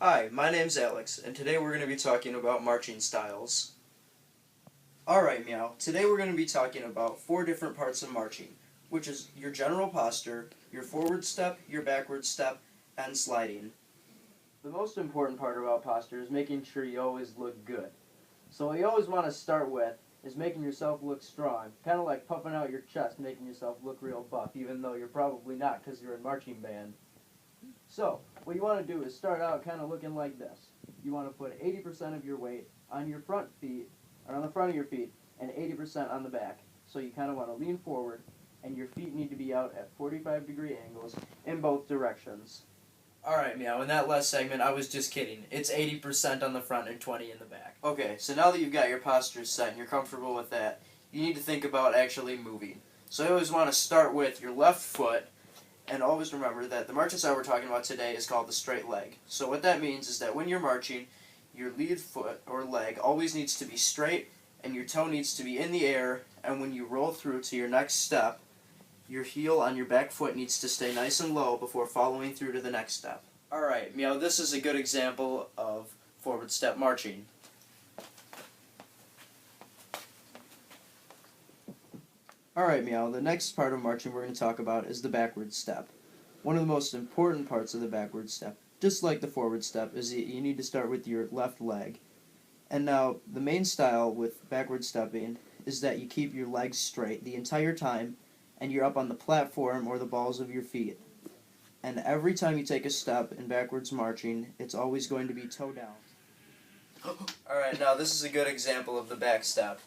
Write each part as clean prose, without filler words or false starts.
Hi, my name's Alex, and today we're going to be talking about marching styles. Alright, Meow, today we're going to be talking about 4 different parts of marching, which is your general posture, your forward step, your backward step, and sliding. The most important part about posture is making sure you always look good. So what you always want to start with is making yourself look strong, kind of like puffing out your chest, making yourself look real buff, even though you're probably not because you're in marching band. So what you want to do is start out kind of looking like this. You want to put 80% of your weight on your front feet, or on the front of your feet, and 80% on the back. So you kind of want to lean forward, and your feet need to be out at 45-degree angles in both directions. Alright, Meow, in that last segment, I was just kidding. It's 80% on the front and 20 in the back. Okay, so now that you've got your posture set and you're comfortable with that, you need to think about actually moving. So you always want to start with your left foot, and always remember that the marching style we're talking about today is called the straight leg. So what that means is that when you're marching, your lead foot or leg always needs to be straight, and your toe needs to be in the air, and when you roll through to your next step, your heel on your back foot needs to stay nice and low before following through to the next step. Alright, Meow, this is a good example of forward step marching. Alright, Meow, the next part of marching we're going to talk about is the backward step. One of the most important parts of the backward step, just like the forward step, is that you need to start with your left leg. And now, the main style with backward stepping is that you keep your legs straight the entire time, and you're up on the platform or the balls of your feet. And every time you take a step in backwards marching, it's always going to be toe down. Alright, now this is a good example of the back step.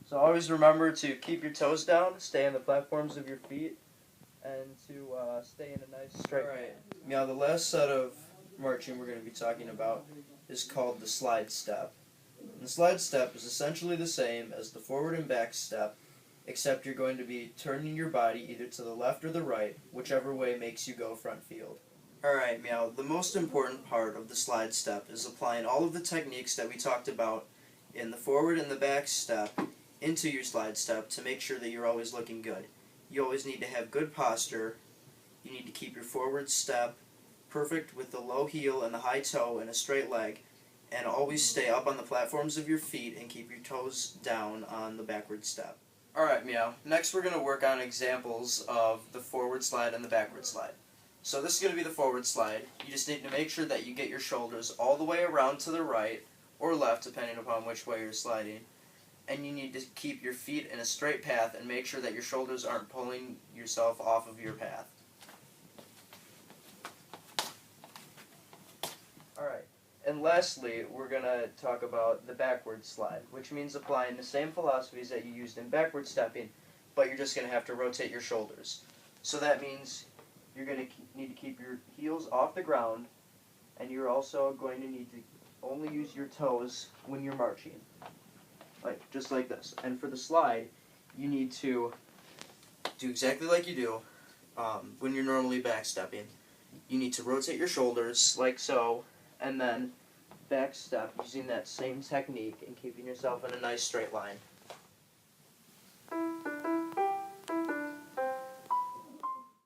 So always remember to keep your toes down, stay on the platforms of your feet, and to stay in a nice straight line. Alright. Now the last set of marching we're going to be talking about is called the slide step. And the slide step is essentially the same as the forward and back step, except you're going to be turning your body either to the left or the right, whichever way makes you go front field. Alright, Meow, the most important part of the slide step is applying all of the techniques that we talked about in the forward and the back step into your slide step to make sure that you're always looking good. You always need to have good posture. You need to keep your forward step perfect with the low heel and the high toe and a straight leg, and always stay up on the platforms of your feet and keep your toes down on the backward step. Alright, Meow, next we're going to work on examples of the forward slide and the backward slide. So this is going to be the forward slide. You just need to make sure that you get your shoulders all the way around to the right or left, depending upon which way you're sliding. And you need to keep your feet in a straight path and make sure that your shoulders aren't pulling yourself off of your path. Alright, and lastly, we're going to talk about the backward slide, which means applying the same philosophies that you used in backward stepping, but you're just going to have to rotate your shoulders. So that means you're going to need to keep your heels off the ground, and you're also going to need to only use your toes when you're marching. Just like this. And for the slide, you need to do exactly like you do when you're normally backstepping. You need to rotate your shoulders like so, and then backstep using that same technique and keeping yourself in a nice straight line.